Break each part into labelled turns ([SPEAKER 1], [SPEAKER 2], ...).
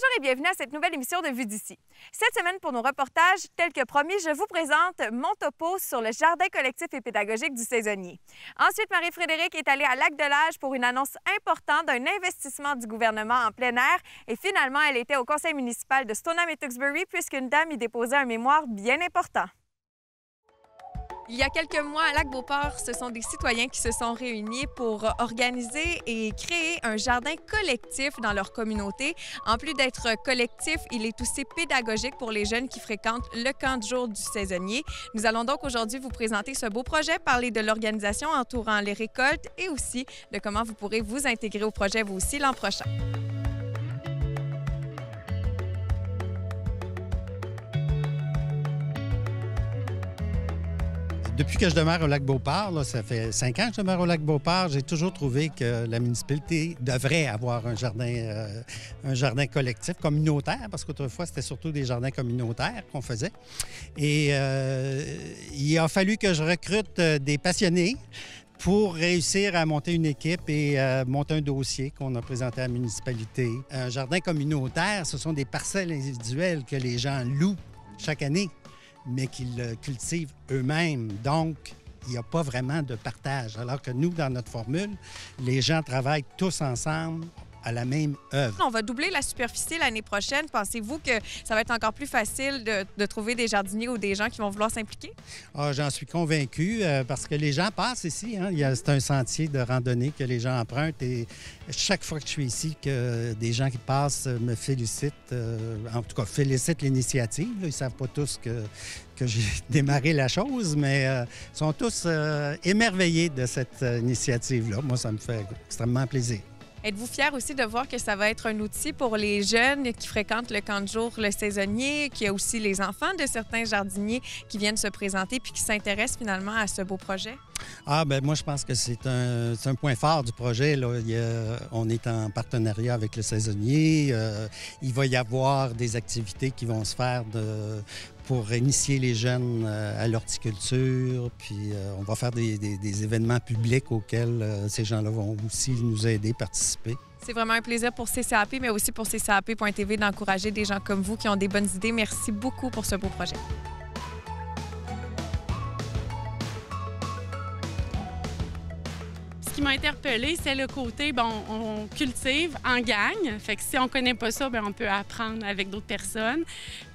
[SPEAKER 1] Bonjour et bienvenue à cette nouvelle émission de Vue d'ici. Cette semaine, pour nos reportages, tel que promis, je vous présente mon topo sur le jardin collectif et pédagogique du Saisonnier. Ensuite, Marie-Frédérique est allée à Lac-de-L'Âge pour une annonce importante d'un investissement du gouvernement en plein air. Et finalement, elle était au conseil municipal de Stoneham et Tewksbury puisqu'une dame y déposait un mémoire bien important. Il y a quelques mois, à Lac-Beauport, ce sont des citoyens qui se sont réunis pour organiser et créer un jardin collectif dans leur communauté. En plus d'être collectif, il est aussi pédagogique pour les jeunes qui fréquentent le camp de jour du saisonnier. Nous allons donc aujourd'hui vous présenter ce beau projet, parler de l'organisation entourant les récoltes et aussi de comment vous pourrez vous intégrer au projet vous aussi l'an prochain.
[SPEAKER 2] Depuis que je demeure au Lac-Beauport, ça fait 5 ans que je demeure au Lac-Beauport, j'ai toujours trouvé que la municipalité devrait avoir un jardin collectif, communautaire, parce qu'autrefois, c'était surtout des jardins communautaires qu'on faisait. Et il a fallu que je recrute des passionnés pour réussir à monter une équipe et monter un dossier qu'on a présenté à la municipalité. Un jardin communautaire, ce sont des parcelles individuelles que les gens louent chaque année, mais qu'ils le cultivent eux-mêmes. Donc, il n'y a pas vraiment de partage. Alors que nous, dans notre formule, les gens travaillent tous ensemble à la même œuvre.
[SPEAKER 1] On va doubler la superficie l'année prochaine. Pensez-vous que ça va être encore plus facile de trouver des jardiniers ou des gens qui vont vouloir s'impliquer?
[SPEAKER 2] Ah, j'en suis convaincu parce que les gens passent ici. C'est un sentier de randonnée que les gens empruntent et chaque fois que je suis ici, que des gens qui passent me félicitent, en tout cas félicitent l'initiative. Ils ne savent pas tous que j'ai démarré la chose, mais ils sont tous émerveillés de cette initiative-là. Moi, ça me fait extrêmement plaisir.
[SPEAKER 1] Êtes-vous fier aussi de voir que ça va être un outil pour les jeunes qui fréquentent le camp de jour, le saisonnier, qu'il y a aussi les enfants de certains jardiniers qui viennent se présenter puis qui s'intéressent finalement à ce beau projet?
[SPEAKER 2] Ah, bien, moi, je pense que c'est un point fort du projet. Là. On est en partenariat avec le saisonnier. Il va y avoir des activités qui vont se faire pour initier les jeunes à l'horticulture. Puis on va faire des événements publics auxquels ces gens-là vont aussi nous aider, participer.
[SPEAKER 1] C'est vraiment un plaisir pour CCAP, mais aussi pour CCAP.tv d'encourager des gens comme vous qui ont des bonnes idées. Merci beaucoup pour ce beau projet.
[SPEAKER 3] Ce qui m'a interpellée, c'est le côté, on cultive en gang. Fait que si on ne connaît pas ça, on peut apprendre avec d'autres personnes.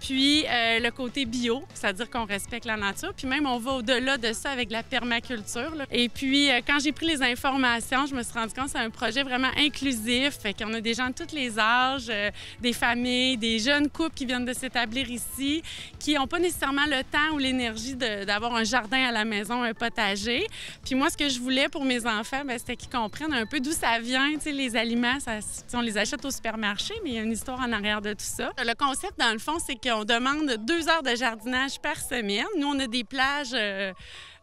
[SPEAKER 3] Puis le côté bio, c'est-à-dire qu'on respecte la nature. Puis même, on va au-delà de ça avec la permaculture. Là. Et puis, quand j'ai pris les informations, je me suis rendu compte que c'est un projet vraiment inclusif. Fait qu'on a des gens de tous les âges, des familles, des jeunes couples qui viennent de s'établir ici, qui n'ont pas nécessairement le temps ou l'énergie d'avoir un jardin à la maison, un potager. Puis moi, ce que je voulais pour mes enfants, c'était qu'ils comprennent un peu d'où ça vient. Tu sais, les aliments, on les achète au supermarché, mais il y a une histoire en arrière de tout ça. Le concept, dans le fond, c'est qu'on demande 2 heures de jardinage par semaine. Nous, on a des plages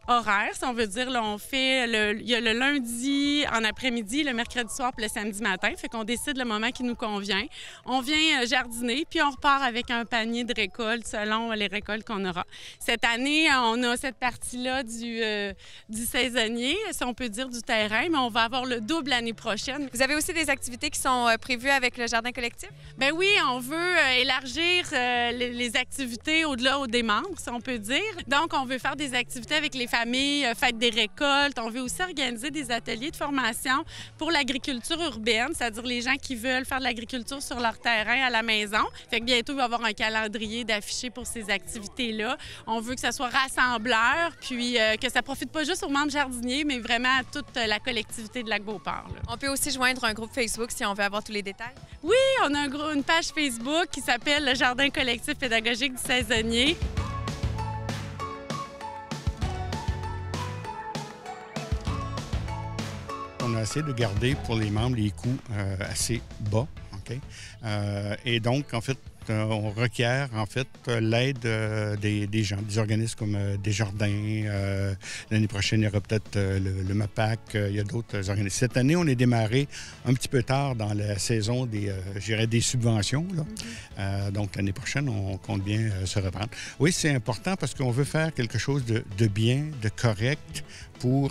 [SPEAKER 3] horaires, si on veut dire. Là, il y a le lundi en après-midi, le mercredi soir puis le samedi matin. Fait qu'on décide le moment qui nous convient. On vient jardiner, puis on repart avec un panier de récoltes selon les récoltes qu'on aura. Cette année, on a cette partie-là du saisonnier, si on peut dire, du terrain, mais on va avoir le double l'année prochaine.
[SPEAKER 1] Vous avez aussi des activités qui sont prévues avec le jardin collectif?
[SPEAKER 3] Bien oui, on veut élargir les activités au-delà des membres, si on peut dire. Donc, on veut faire des activités avec les familles, fête des récoltes. On veut aussi organiser des ateliers de formation pour l'agriculture urbaine, c'est-à-dire les gens qui veulent faire de l'agriculture sur leur terrain à la maison. Fait que bientôt, il va y avoir un calendrier d'affichés pour ces activités-là. On veut que ça soit rassembleur, puis que ça profite pas juste aux membres jardiniers, mais vraiment à toute la collectivité de Lac-Beauport.
[SPEAKER 1] On peut aussi joindre un groupe Facebook si on veut avoir tous les détails?
[SPEAKER 3] Oui, on a une page Facebook qui s'appelle le Jardin collectif pédagogique du saisonnier.
[SPEAKER 4] On a essayé de garder pour les membres les coûts assez bas. Okay? Et donc, en fait, on requiert en fait l'aide des gens, des organismes comme Desjardins. L'année prochaine, il y aura peut-être le MAPAC. Il y a d'autres organismes. Cette année, on est démarré un petit peu tard dans la saison des subventions. Là. Donc, l'année prochaine, on compte bien se reprendre. Oui, c'est important parce qu'on veut faire quelque chose de bien, de correct pour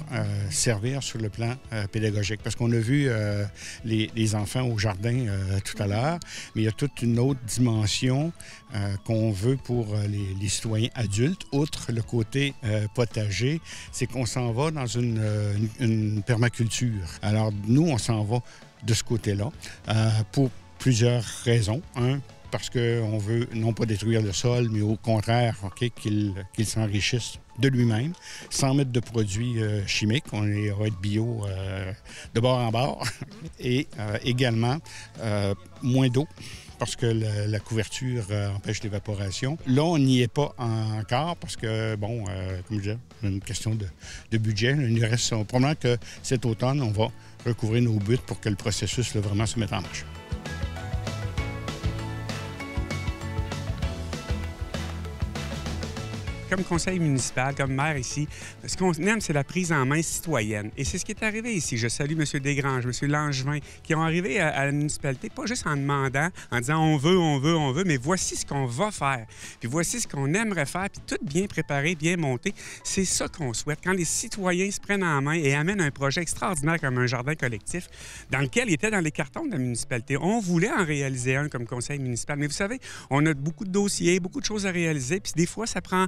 [SPEAKER 4] servir sur le plan pédagogique. Parce qu'on a vu les enfants au jardin tout à l'heure, mais il y a toute une autre dimension qu'on veut pour les citoyens adultes, outre le côté potager, c'est qu'on s'en va dans une permaculture. Alors, nous, on s'en va de ce côté-là pour plusieurs raisons. Un, parce qu'on veut non pas détruire le sol, mais au contraire, qu'il s'enrichisse de lui-même, sans mettre de produits chimiques. On va être bio de bord en bord. Et également, moins d'eau, parce que la couverture empêche l'évaporation. Là, on n'y est pas encore parce que, bon, comme je disais, c'est une question de budget. Il nous reste probablement que cet automne, on va recouvrir nos buts pour que le processus vraiment se mette en marche.
[SPEAKER 5] Comme conseil municipal, comme maire ici, ce qu'on aime, c'est la prise en main citoyenne. Et c'est ce qui est arrivé ici. Je salue M. Desgranges, M. Langevin, qui ont arrivé à la municipalité, pas juste en demandant, en disant on veut, mais voici ce qu'on va faire. Puis voici ce qu'on aimerait faire, puis tout bien préparé, bien monté. C'est ça qu'on souhaite. Quand les citoyens se prennent en main et amènent un projet extraordinaire comme un jardin collectif, dans lequel il était dans les cartons de la municipalité. On voulait en réaliser un comme conseil municipal. Mais vous savez, on a beaucoup de dossiers, beaucoup de choses à réaliser, puis des fois, ça prend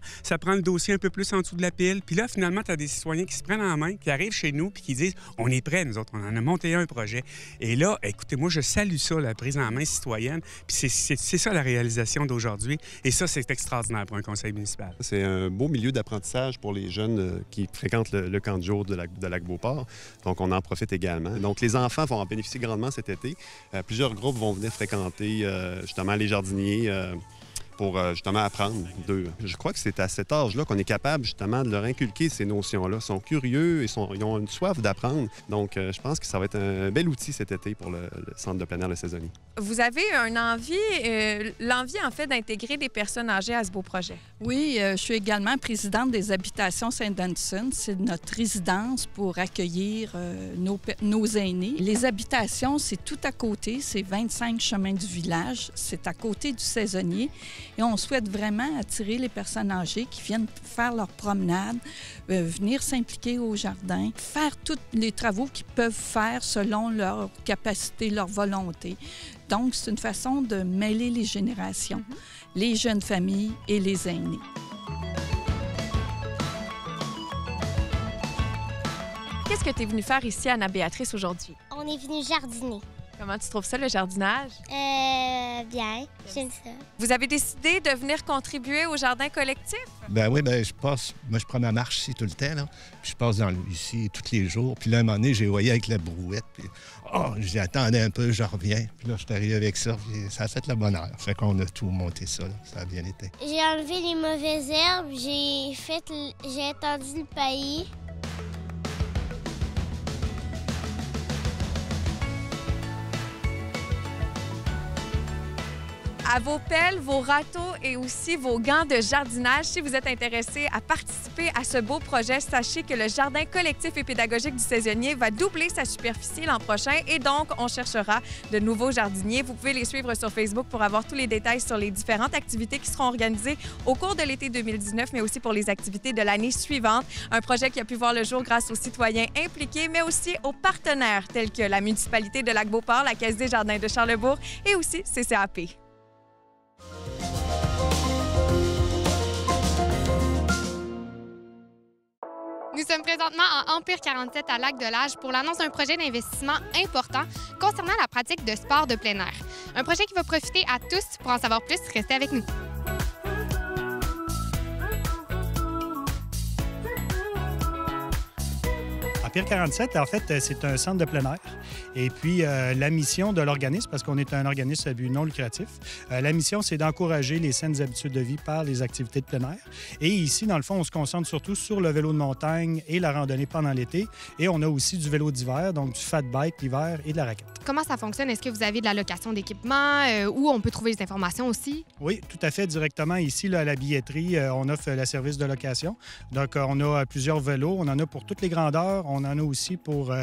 [SPEAKER 5] le dossier un peu plus en dessous de la pile. Puis là, finalement, tu as des citoyens qui se prennent en main, qui arrivent chez nous, puis qui disent « On est prêts, nous autres, on en a monté un projet. » Et là, écoutez, moi, je salue ça, la prise en main citoyenne. Puis c'est ça la réalisation d'aujourd'hui. Et ça, c'est extraordinaire pour un conseil municipal.
[SPEAKER 6] C'est un beau milieu d'apprentissage pour les jeunes qui fréquentent le camp de jour de Lac-Beauport. Donc, on en profite également. Donc, les enfants vont en bénéficier grandement cet été. Plusieurs groupes vont venir fréquenter justement les jardiniers pour justement apprendre d'eux. Je crois que c'est à cet âge-là qu'on est capable justement de leur inculquer ces notions-là. Ils sont curieux, ils ont une soif d'apprendre. Donc, je pense que ça va être un bel outil cet été pour le centre de plein air Le Saisonnier.
[SPEAKER 1] Vous avez l'envie en fait d'intégrer des personnes âgées à ce beau projet.
[SPEAKER 7] Oui, je suis également présidente des Habitations Saint-Dunstan. C'est notre résidence pour accueillir nos aînés. Les habitations, c'est tout à côté. C'est 25 chemins du village. C'est à côté du Saisonnier. Et on souhaite vraiment attirer les personnes âgées qui viennent faire leur promenade, venir s'impliquer au jardin, faire tous les travaux qu'ils peuvent faire selon leur capacité, leur volonté. Donc, c'est une façon de mêler les générations, les jeunes familles et les aînés.
[SPEAKER 1] Qu'est-ce que tu es venue faire ici, Anna-Béatrice, aujourd'hui?
[SPEAKER 8] On est venu jardiner.
[SPEAKER 1] Comment tu trouves ça, le jardinage?
[SPEAKER 8] Bien, j'aime ça.
[SPEAKER 1] Vous avez décidé de venir contribuer au jardin collectif?
[SPEAKER 9] Ben oui, je prends ma marche ici tout le temps, là. Puis je passe ici tous les jours. Puis là, un moment donné, j'ai voyé avec la brouette. Puis, j'attendais un peu, je reviens. Puis là, je suis arrivé avec ça. Puis ça a fait le bonheur. Fait qu'on a tout monté ça, là. Ça a bien été.
[SPEAKER 8] J'ai enlevé les mauvaises herbes, j'ai étendu le paillis.
[SPEAKER 1] À vos pelles, vos râteaux et aussi vos gants de jardinage, si vous êtes intéressé à participer à ce beau projet, sachez que le jardin collectif et pédagogique du Saisonnier va doubler sa superficie l'an prochain et donc on cherchera de nouveaux jardiniers. Vous pouvez les suivre sur Facebook pour avoir tous les détails sur les différentes activités qui seront organisées au cours de l'été 2019, mais aussi pour les activités de l'année suivante. Un projet qui a pu voir le jour grâce aux citoyens impliqués, mais aussi aux partenaires tels que la municipalité de Lac-Beauport, la Caisse des jardins de Charlesbourg et aussi CCAP.
[SPEAKER 10] Nous sommes présentement en Empire 47 à Lac-de-L'Âge pour l'annonce d'un projet d'investissement important concernant la pratique de sport de plein air. Un projet qui va profiter à tous. Pour en savoir plus, restez avec nous.
[SPEAKER 11] Empire 47, en fait, c'est un centre de plein air. Et puis, la mission de l'organisme, parce qu'on est un organisme à but non lucratif, la mission, c'est d'encourager les saines habitudes de vie par les activités de plein air. Et ici, dans le fond, on se concentre surtout sur le vélo de montagne et la randonnée pendant l'été. Et on a aussi du vélo d'hiver, donc du fat bike l'hiver et de la raquette.
[SPEAKER 10] Comment ça fonctionne? Est-ce que vous avez de la location d'équipement où on peut trouver des informations aussi?
[SPEAKER 11] Oui, tout à fait. Directement ici, là, à la billetterie, on offre le service de location. Donc, on a plusieurs vélos. On en a pour toutes les grandeurs. On en a aussi pour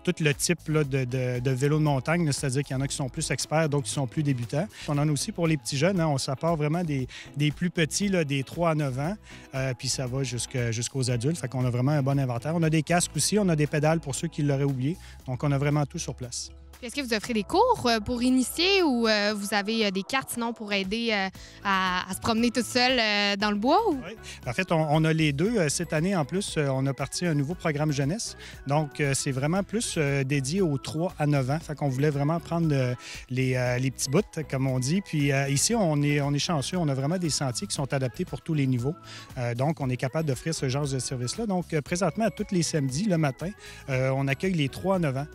[SPEAKER 11] tout le type là, de vélo de montagne, c'est-à-dire qu'il y en a qui sont plus experts, d'autres qui sont plus débutants. On en a aussi pour les petits jeunes. Hein, ça part vraiment des plus petits, là, des 3 à 9 ans, puis ça va jusqu'aux adultes. Fait qu'on a vraiment un bon inventaire. On a des casques aussi, on a des pédales pour ceux qui l'auraient oublié. Donc, on a vraiment tout sur place.
[SPEAKER 10] Est-ce que vous offrez des cours pour initier ou vous avez des cartes sinon pour aider à se promener toute seule dans le bois? Ou...
[SPEAKER 11] Oui. En fait, on a les deux. Cette année, en plus, on a parti un nouveau programme jeunesse. Donc, c'est vraiment plus dédié aux 3 à 9 ans. Fait qu'on voulait vraiment prendre les petits bouts, comme on dit. Puis ici, on est chanceux. On a vraiment des sentiers qui sont adaptés pour tous les niveaux. Donc, on est capable d'offrir ce genre de service-là. Donc, présentement, à tous les samedis, le matin, on accueille les 3 à 9 ans.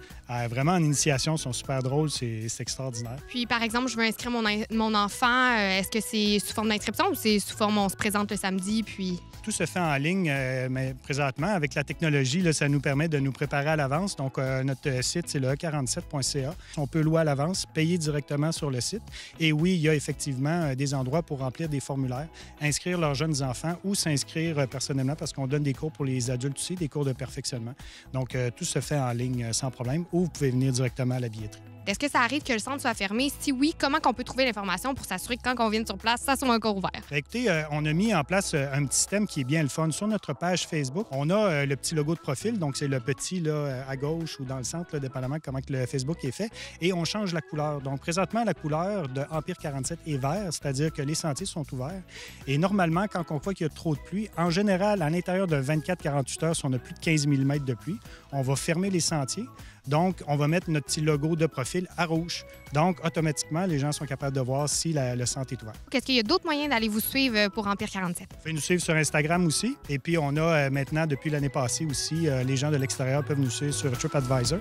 [SPEAKER 11] Vraiment, en initiation, ils sont super drôles, c'est extraordinaire.
[SPEAKER 10] Puis, par exemple, je veux inscrire mon enfant. Est-ce que c'est sous forme d'inscription ou c'est sous forme on se présente le samedi, puis...
[SPEAKER 11] Tout se fait en ligne, mais présentement, avec la technologie, là, ça nous permet de nous préparer à l'avance. Donc, notre site, c'est le e47.ca. On peut louer à l'avance, payer directement sur le site. Et oui, il y a effectivement des endroits pour remplir des formulaires, inscrire leurs jeunes enfants ou s'inscrire personnellement parce qu'on donne des cours pour les adultes aussi, des cours de perfectionnement. Donc, tout se fait en ligne sans problème ou vous pouvez venir directement à la billetterie.
[SPEAKER 10] Est-ce que ça arrive que le centre soit fermé? Si oui, comment on peut trouver l'information pour s'assurer que quand on vient sur place, ça soit encore ouvert?
[SPEAKER 11] Bien, écoutez, on a mis en place un petit système qui est bien le fun. Sur notre page Facebook, on a le petit logo de profil, donc c'est le petit là, à gauche ou dans le centre, là, dépendamment de comment le Facebook est fait, et on change la couleur. Donc présentement, la couleur de Empire 47 est vert, c'est-à-dire que les sentiers sont ouverts. Et normalement, quand on voit qu'il y a trop de pluie, en général, à l'intérieur de 24-48 heures, si on a plus de 15 mm de pluie, on va fermer les sentiers. Donc, on va mettre notre petit logo de profil à rouge. Donc, automatiquement, les gens sont capables de voir si le centre est ouvert.
[SPEAKER 10] Est-ce qu'il y a d'autres moyens d'aller vous suivre pour Empire 47?
[SPEAKER 11] Vous pouvez nous suivre sur Instagram aussi. Et puis, on a maintenant, depuis l'année passée aussi, les gens de l'extérieur peuvent nous suivre sur TripAdvisor.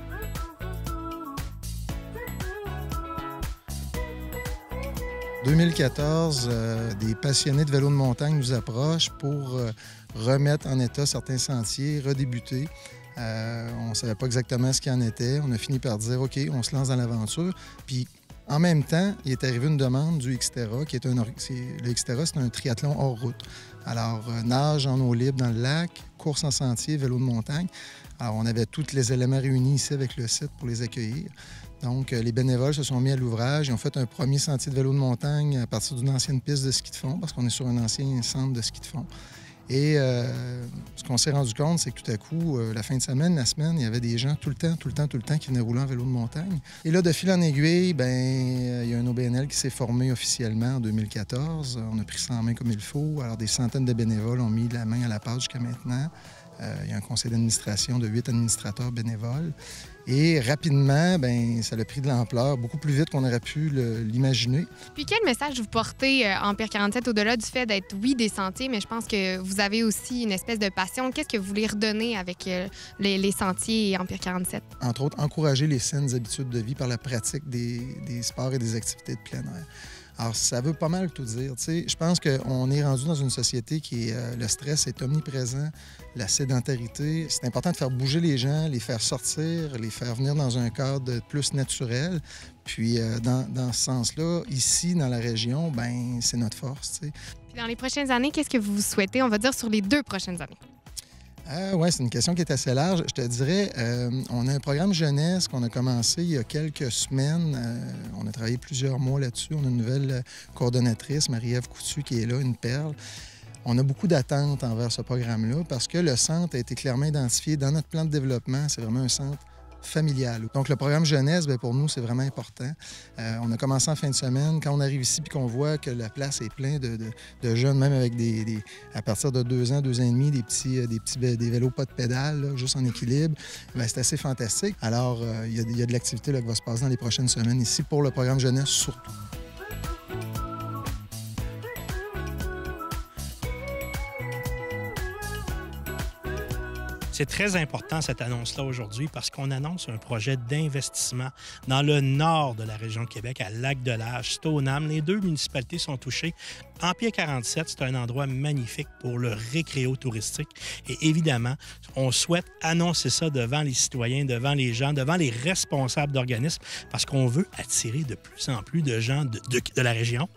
[SPEAKER 12] En 2014, des passionnés de vélo de montagne nous approchent pour remettre en état certains sentiers, redébuter. On ne savait pas exactement ce qu'il en était. On a fini par dire, OK, on se lance dans l'aventure. Puis, en même temps, il est arrivé une demande du Xterra, qui est le Xterra, c'est un triathlon hors route. Alors, nage en eau libre dans le lac, course en sentier, vélo de montagne. Alors, on avait tous les éléments réunis ici avec le site pour les accueillir. Donc, les bénévoles se sont mis à l'ouvrage. Ils ont fait un premier sentier de vélo de montagne à partir d'une ancienne piste de ski de fond, parce qu'on est sur un ancien centre de ski de fond. Et ce qu'on s'est rendu compte, c'est que tout à coup, la fin de semaine, la semaine, il y avait des gens tout le temps qui venaient rouler en vélo de montagne. Et là, de fil en aiguille, il y a un OBNL qui s'est formé officiellement en 2014. On a pris ça en main comme il faut. Alors, des centaines de bénévoles ont mis la main à la pâte jusqu'à maintenant. Il y a un conseil d'administration de 8 administrateurs bénévoles. Et rapidement, ça a pris de l'ampleur, beaucoup plus vite qu'on aurait pu l'imaginer.
[SPEAKER 10] Puis quel message vous portez, Empire 47, au-delà du fait d'être, oui, des sentiers, mais je pense que vous avez aussi une espèce de passion. Qu'est-ce que vous voulez redonner avec les sentiers et Empire 47?
[SPEAKER 12] Entre autres, encourager les saines habitudes de vie par la pratique des sports et des activités de plein air. Alors, ça veut pas mal tout dire. Je pense qu'on est rendu dans une société qui est... le stress est omniprésent, la sédentarité. C'est important de faire bouger les gens, les faire sortir, les faire venir dans un cadre plus naturel. Puis, dans ce sens-là, ici, dans la région, c'est notre force. Puis
[SPEAKER 10] dans les prochaines années, qu'est-ce que vous souhaitez, on va dire, sur les 2 prochaines années?
[SPEAKER 12] Oui, c'est une question qui est assez large. Je te dirais, on a un programme jeunesse qu'on a commencé il y a quelques semaines. On a travaillé plusieurs mois là-dessus. On a une nouvelle coordonnatrice, Marie-Ève Coutu, qui est là, une perle. On a beaucoup d'attentes envers ce programme-là parce que le centre a été clairement identifié dans notre plan de développement. C'est vraiment un centre familial. Donc, le programme jeunesse, pour nous, c'est vraiment important. On a commencé en fin de semaine. Quand on arrive ici et qu'on voit que la place est pleine de jeunes, même avec à partir de 2 ans, 2 ans et demi, des vélos pas de pédale, là, juste en équilibre, c'est assez fantastique. Alors, il y a de l'activité qui va se passer dans les prochaines semaines ici pour le programme jeunesse surtout.
[SPEAKER 13] C'est très important, cette annonce-là, aujourd'hui, parce qu'on annonce un projet d'investissement dans le nord de la région de Québec, à Lac-de-L'Âge, Stoneham. Les 2 municipalités sont touchées. Empire 47, c'est un endroit magnifique pour le récréo touristique. Et évidemment, on souhaite annoncer ça devant les citoyens, devant les gens, devant les responsables d'organismes, parce qu'on veut attirer de plus en plus de gens de la région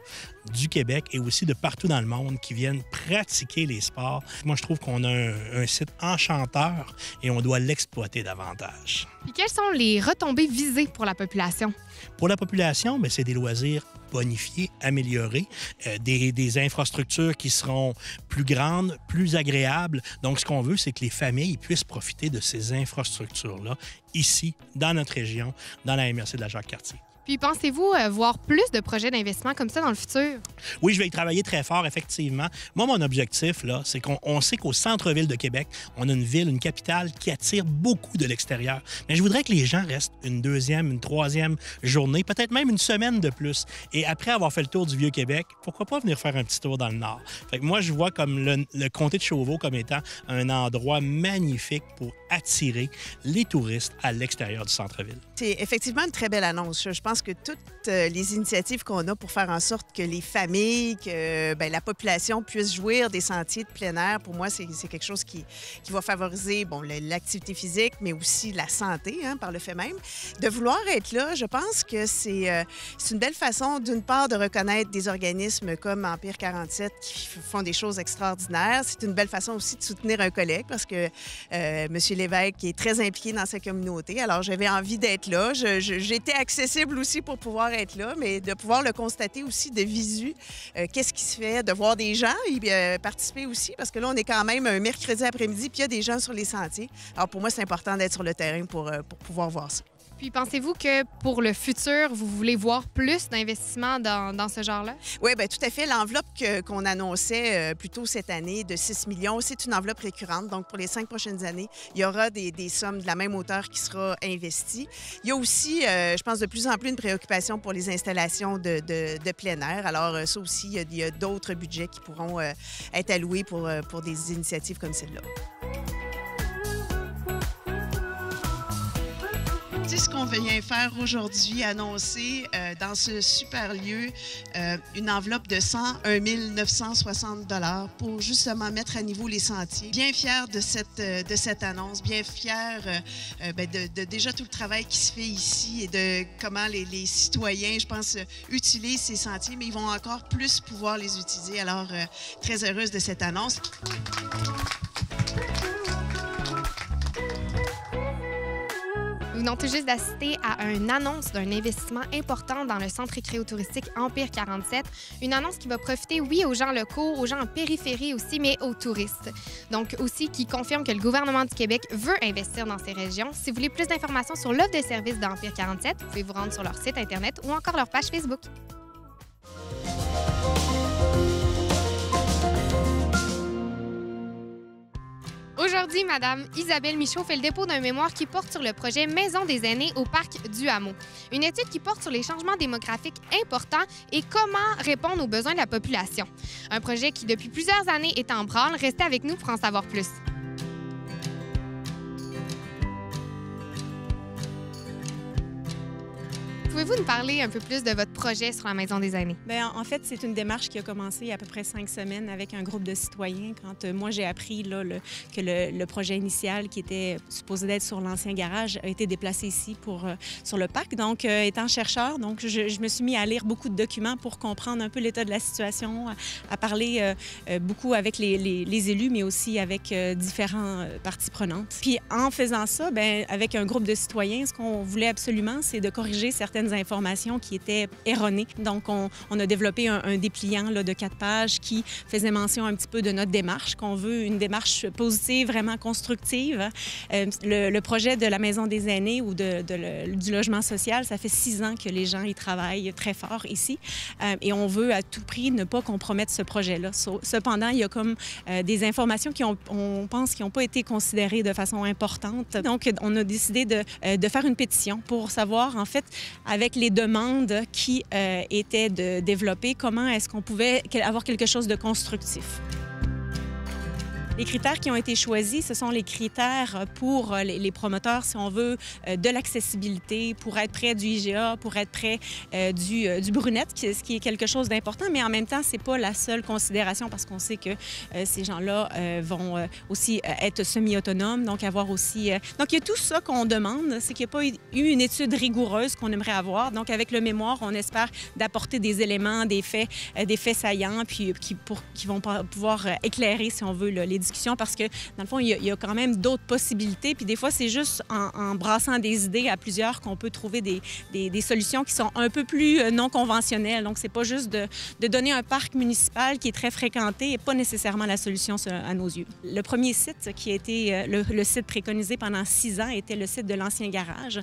[SPEAKER 13] du Québec et aussi de partout dans le monde qui viennent pratiquer les sports. Moi, je trouve qu'on a un site enchanteur et on doit l'exploiter davantage.
[SPEAKER 10] Puis quelles sont les retombées visées pour la population?
[SPEAKER 13] Pour la population, bien, c'est des loisirs bonifiés, améliorés, des infrastructures qui seront plus grandes, plus agréables. Donc, ce qu'on veut, c'est que les familles puissent profiter de ces infrastructures-là ici, dans notre région, dans la MRC de la Jacques-Cartier.
[SPEAKER 10] Puis pensez-vous voir plus de projets d'investissement comme ça dans le futur?
[SPEAKER 13] Oui, je vais y travailler très fort, effectivement. Moi, mon objectif, là, c'est qu'on sait qu'au centre-ville de Québec, on a une ville, une capitale qui attire beaucoup de l'extérieur. Mais je voudrais que les gens restent une deuxième, une troisième journée, peut-être même une semaine de plus. Et après avoir fait le tour du Vieux-Québec, pourquoi pas venir faire un petit tour dans le Nord? Fait que moi, je vois comme le comté de Chauveau comme étant un endroit magnifique pour attirer les touristes à l'extérieur du centre-ville.
[SPEAKER 14] C'est effectivement une très belle annonce. Je pense que toutes les initiatives qu'on a pour faire en sorte que les familles, que la population puisse jouir des sentiers de plein air, pour moi, c'est quelque chose qui va favoriser l'activité physique, mais aussi la santé, par le fait même. De vouloir être là, je pense que c'est une belle façon, d'une part, de reconnaître des organismes comme Empire 47 qui font des choses extraordinaires. C'est une belle façon aussi de soutenir un collègue parce que M. Lévesque est très impliqué dans sa communauté. Alors, j'avais envie d'être là. J'étais accessible aussi pour pouvoir être là, mais de pouvoir le constater aussi de visu, qu'est-ce qui se fait, de voir des gens y participer aussi, parce que là, on est quand même un mercredi après-midi, puis il y a des gens sur les sentiers. Alors, pour moi, c'est important d'être sur le terrain pour pouvoir voir ça.
[SPEAKER 10] Puis pensez-vous que pour le futur, vous voulez voir plus d'investissements dans ce genre-là?
[SPEAKER 14] Oui, bien tout à fait. L'enveloppe qu'on annonçait plus tôt cette année de 6 millions, c'est une enveloppe récurrente. Donc, pour les 5 prochaines années, il y aura des sommes de la même hauteur qui sera investie. Il y a aussi, je pense, de plus en plus une préoccupation pour les installations de plein air. Alors, ça aussi, il y a d'autres budgets qui pourront être alloués pour des initiatives comme celle-là. C'est ce qu'on vient faire aujourd'hui, annoncer dans ce super lieu une enveloppe de 101 960 $ pour justement mettre à niveau les sentiers. Bien fière de cette annonce, bien fière de déjà tout le travail qui se fait ici et de comment les citoyens, je pense, utilisent ces sentiers, mais ils vont encore plus pouvoir les utiliser. Alors, très heureuse de cette annonce.
[SPEAKER 10] Nous venons tout juste d'assister à une annonce d'un investissement important dans le centre récréotouristique Empire 47. Une annonce qui va profiter, oui, aux gens locaux, aux gens en périphérie aussi, mais aux touristes. Donc aussi qui confirme que le gouvernement du Québec veut investir dans ces régions. Si vous voulez plus d'informations sur l'offre de services d'Empire 47, vous pouvez vous rendre sur leur site Internet ou encore leur page Facebook. Aujourd'hui, Mme Isabelle Michaud fait le dépôt d'un mémoire qui porte sur le projet Maison des aînés au parc du Hameau. Une étude qui porte sur les changements démographiques importants et comment répondre aux besoins de la population. Un projet qui, depuis plusieurs années, est en branle. Restez avec nous pour en savoir plus. Pouvez-vous nous parler un peu plus de votre projet sur la Maison des aînés?
[SPEAKER 15] Bien, en fait, c'est une démarche qui a commencé il y a à peu près 5 semaines avec un groupe de citoyens. Quand moi, j'ai appris là, que le projet initial, qui était supposé d'être sur l'ancien garage, a été déplacé ici sur le parc. Donc, étant chercheur, donc, je me suis mis à lire beaucoup de documents pour comprendre un peu l'état de la situation, à parler beaucoup avec les élus, mais aussi avec différentes parties prenantes. Puis, en faisant ça, bien, avec un groupe de citoyens, ce qu'on voulait absolument, c'est de corriger certaines informations qui étaient erronées. Donc, on a développé un dépliant là, de 4 pages qui faisait mention un petit peu de notre démarche, qu'on veut une démarche positive, vraiment constructive. Le projet de la Maison des aînés ou du logement social, ça fait 6 ans que les gens y travaillent très fort ici et on veut à tout prix ne pas compromettre ce projet-là. Cependant, il y a comme des informations on pense qui n'ont pas été considérées de façon importante. Donc, on a décidé de faire une pétition pour savoir, en fait, avec les demandes qui étaient développées, comment est-ce qu'on pouvait avoir quelque chose de constructif. Les critères qui ont été choisis, ce sont les critères pour les promoteurs, si on veut, de l'accessibilité, pour être près du IGA, pour être près du Brunette, ce qui est quelque chose d'important, mais en même temps, c'est pas la seule considération parce qu'on sait que ces gens-là vont aussi être semi-autonomes, donc avoir aussi... Donc, il y a tout ça qu'on demande, c'est qu'il n'y a pas eu une étude rigoureuse qu'on aimerait avoir. Donc, avec le mémoire, on espère d'apporter des éléments, des faits saillants, puis qui vont pouvoir éclairer, si on veut, là, les discussions, parce que, dans le fond, il y a quand même d'autres possibilités, puis des fois, c'est juste en brassant des idées à plusieurs qu'on peut trouver des solutions qui sont un peu plus non conventionnelles. Donc, c'est pas juste de donner un parc municipal qui est très fréquenté et pas nécessairement la solution à nos yeux. Le premier site qui a été le site préconisé pendant 6 ans était le site de l'ancien garage.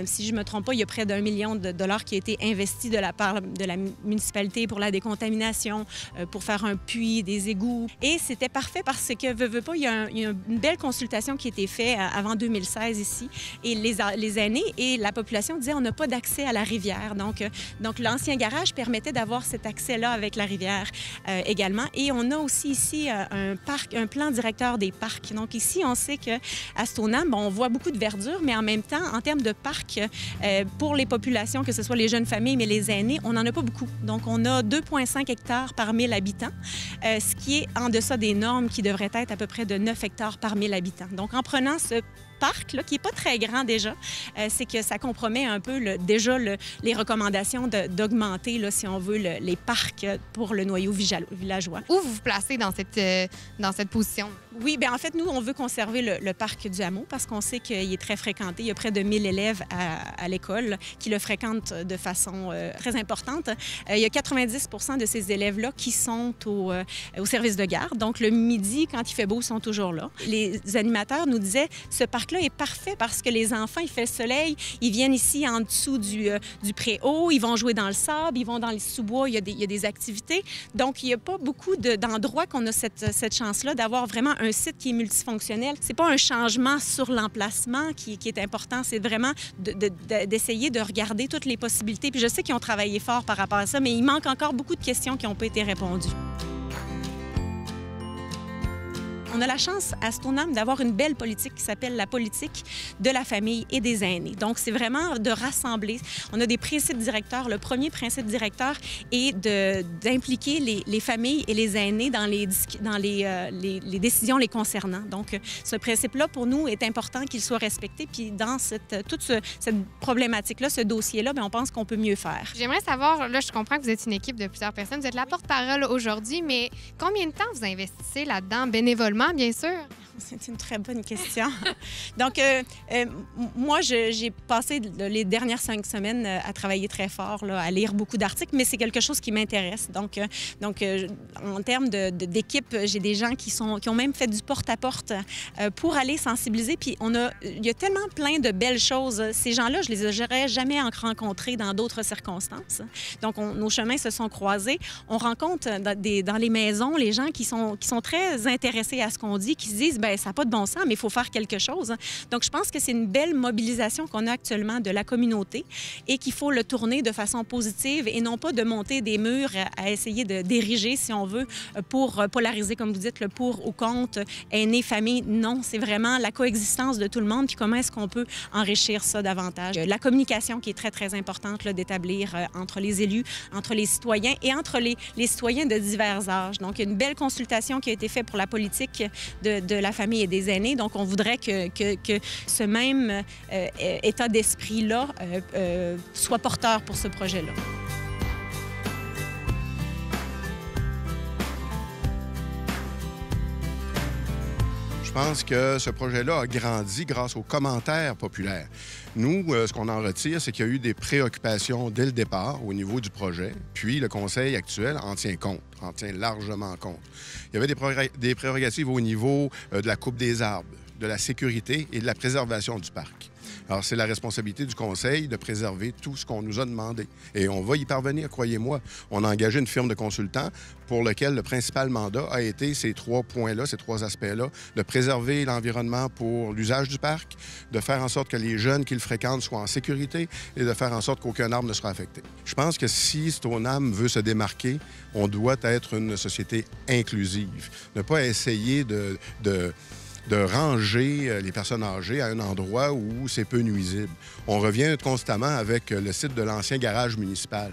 [SPEAKER 15] Si je ne me trompe pas, il y a près d'1 million de dollars qui a été investi de la part de la municipalité pour la décontamination, pour faire un puits, des égouts. Et c'était parfait parce que, veut pas, il y a une belle consultation qui a été faite avant 2016 ici. Et les aînés et la population disaient on n'a pas d'accès à la rivière. Donc l'ancien garage permettait d'avoir cet accès-là avec la rivière également. Et on a aussi ici un plan directeur des parcs. Donc ici, on sait qu'à Stoneham, on voit beaucoup de verdure, mais en même temps, en termes de parcs, pour les populations, que ce soit les jeunes familles, mais les aînés, on n'en a pas beaucoup. Donc, on a 2,5 hectares par 1000 habitants, ce qui est en deçà des normes qui devraient être à peu près de 9 hectares par 1000 habitants. Donc, en prenant ce parc, là, qui n'est pas très grand déjà, c'est que ça compromet un peu les recommandations d'augmenter, si on veut, les parcs pour le noyau villageois.
[SPEAKER 10] Où vous vous placez dans cette position?
[SPEAKER 15] Oui, bien en fait, nous, on veut conserver le parc du hameau parce qu'on sait qu'il est très fréquenté. Il y a près de 1000 élèves à l'école qui le fréquentent de façon très importante. Il y a 90 de ces élèves-là qui sont au service de garde. Donc, le midi, quand il fait beau, ils sont toujours là. Les animateurs nous disaient, ce parc-là est parfait parce que les enfants, il fait le soleil, ils viennent ici en dessous du préau, ils vont jouer dans le sable, ils vont dans les sous-bois, il y a des activités. Donc, il n'y a pas beaucoup d'endroits qu'on a cette chance-là d'avoir vraiment un site qui est multifonctionnel. C'est pas un changement sur l'emplacement qui est important, c'est vraiment d'essayer de regarder toutes les possibilités. Puis je sais qu'ils ont travaillé fort par rapport à ça, mais il manque encore beaucoup de questions qui n'ont pas été répondues. On a la chance à Stoneham d'avoir une belle politique qui s'appelle la politique de la famille et des aînés. Donc, c'est vraiment de rassembler. On a des principes directeurs. Le premier principe directeur est d'impliquer les familles et les aînés dans les décisions les concernant. Donc, ce principe-là, pour nous, est important qu'il soit respecté. Puis, dans toute cette problématique-là, ce dossier-là, bien, on pense qu'on peut mieux faire.
[SPEAKER 10] J'aimerais savoir, là, je comprends que vous êtes une équipe de plusieurs personnes. Vous êtes la porte-parole aujourd'hui, mais combien de temps vous investissez là-dedans bénévolement? Bien sûr.
[SPEAKER 15] C'est une très bonne question. Donc, moi, j'ai passé les dernières 5 semaines à travailler très fort, là, à lire beaucoup d'articles, mais c'est quelque chose qui m'intéresse. Donc, en termes d'équipe, j'ai des gens qui ont même fait du porte-à-porte pour aller sensibiliser. Puis, il y a tellement plein de belles choses. Ces gens-là, je les aurais jamais rencontrés dans d'autres circonstances. Donc, nos chemins se sont croisés. On rencontre dans les maisons les gens qui sont très intéressés à ce qu'on dit, qui se disent, bien, ça n'a pas de bon sens, mais il faut faire quelque chose. Donc, je pense que c'est une belle mobilisation qu'on a actuellement de la communauté et qu'il faut le tourner de façon positive et non pas de monter des murs à essayer d'ériger, si on veut, pour polariser, comme vous dites, le pour ou contre, aînés, famille. Non, c'est vraiment la coexistence de tout le monde puis comment est-ce qu'on peut enrichir ça davantage. La communication qui est très, très importante d'établir entre les élus, entre les citoyens et entre les citoyens de divers âges. Donc, il y a une belle consultation qui a été faite pour la politique de la famille et des aînés. Donc, on voudrait que ce même état d'esprit-là soit porteur pour ce projet-là.
[SPEAKER 16] Je pense que ce projet-là a grandi grâce aux commentaires populaires. Nous, ce qu'on en retire, c'est qu'il y a eu des préoccupations dès le départ au niveau du projet, puis le conseil actuel en tient compte, en tient largement compte. Il y avait des prérogatives au niveau de la coupe des arbres, de la sécurité et de la préservation du parc. Alors, c'est la responsabilité du conseil de préserver tout ce qu'on nous a demandé. Et on va y parvenir, croyez-moi. On a engagé une firme de consultants pour lequel le principal mandat a été ces 3 points-là, ces 3 aspects-là, de préserver l'environnement pour l'usage du parc, de faire en sorte que les jeunes qui le fréquentent soient en sécurité et de faire en sorte qu'aucun arbre ne sera affecté. Je pense que si Stoneham veut se démarquer, on doit être une société inclusive. Ne pas essayer de ranger les personnes âgées à un endroit où c'est peu nuisible. On revient constamment avec le site de l'ancien garage municipal.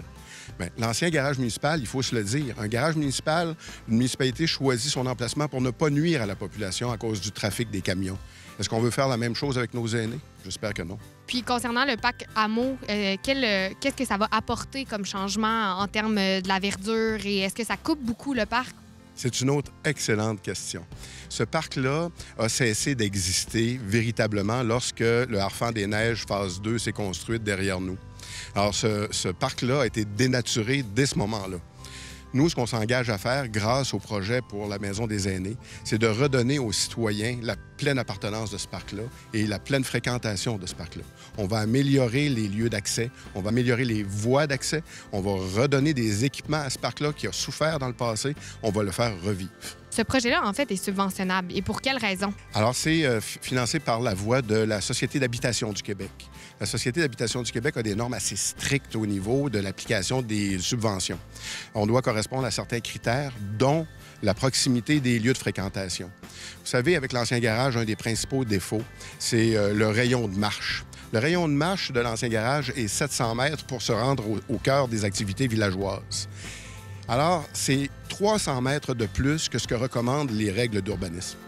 [SPEAKER 16] Bien, l'ancien garage municipal, il faut se le dire, un garage municipal, une municipalité choisit son emplacement pour ne pas nuire à la population à cause du trafic des camions. Est-ce qu'on veut faire la même chose avec nos aînés? J'espère que non.
[SPEAKER 10] Puis concernant le parc Hameau, qu'est-ce que ça va apporter comme changement en termes de la verdure et est-ce que ça coupe beaucoup le parc?
[SPEAKER 16] C'est une autre excellente question. Ce parc-là a cessé d'exister véritablement lorsque le Harfang des Neiges phase 2 s'est construite derrière nous. Alors, ce parc-là a été dénaturé dès ce moment-là. Nous, ce qu'on s'engage à faire grâce au projet pour la Maison des aînés, c'est de redonner aux citoyens la pleine appartenance de ce parc-là et la pleine fréquentation de ce parc-là. On va améliorer les lieux d'accès, on va améliorer les voies d'accès, on va redonner des équipements à ce parc-là qui a souffert dans le passé, on va le faire revivre.
[SPEAKER 10] Ce projet-là, en fait, est subventionnable. Et pour quelle raison?
[SPEAKER 16] Alors, c'est financé par la voie de la Société d'habitation du Québec. La Société d'habitation du Québec a des normes assez strictes au niveau de l'application des subventions. On doit correspondre à certains critères, dont la proximité des lieux de fréquentation. Vous savez, avec l'ancien garage, un des principaux défauts, c'est le rayon de marche. Le rayon de marche de l'ancien garage est 700 mètres pour se rendre au cœur des activités villageoises. Alors, c'est 300 mètres de plus que ce que recommandent les règles d'urbanisme.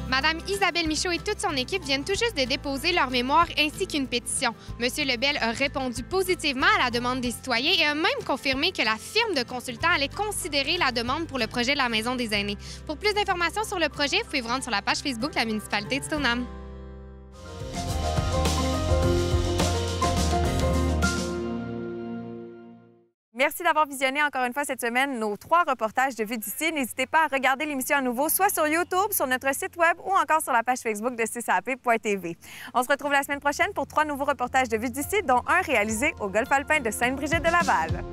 [SPEAKER 10] Madame Isabelle Michaud et toute son équipe viennent tout juste de déposer leur mémoire ainsi qu'une pétition. Monsieur Lebel a répondu positivement à la demande des citoyens et a même confirmé que la firme de consultants allait considérer la demande pour le projet de la Maison des aînés. Pour plus d'informations sur le projet, vous pouvez vous rendre sur la page Facebook de la municipalité de Stoneham.
[SPEAKER 1] Merci d'avoir visionné encore une fois cette semaine nos 3 reportages de Vue d'ici. N'hésitez pas à regarder l'émission à nouveau, soit sur YouTube, sur notre site web ou encore sur la page Facebook de CCAP.tv. On se retrouve la semaine prochaine pour 3 nouveaux reportages de Vue d'ici, dont un réalisé au Golfe alpin de Sainte-Brigitte-de-Laval.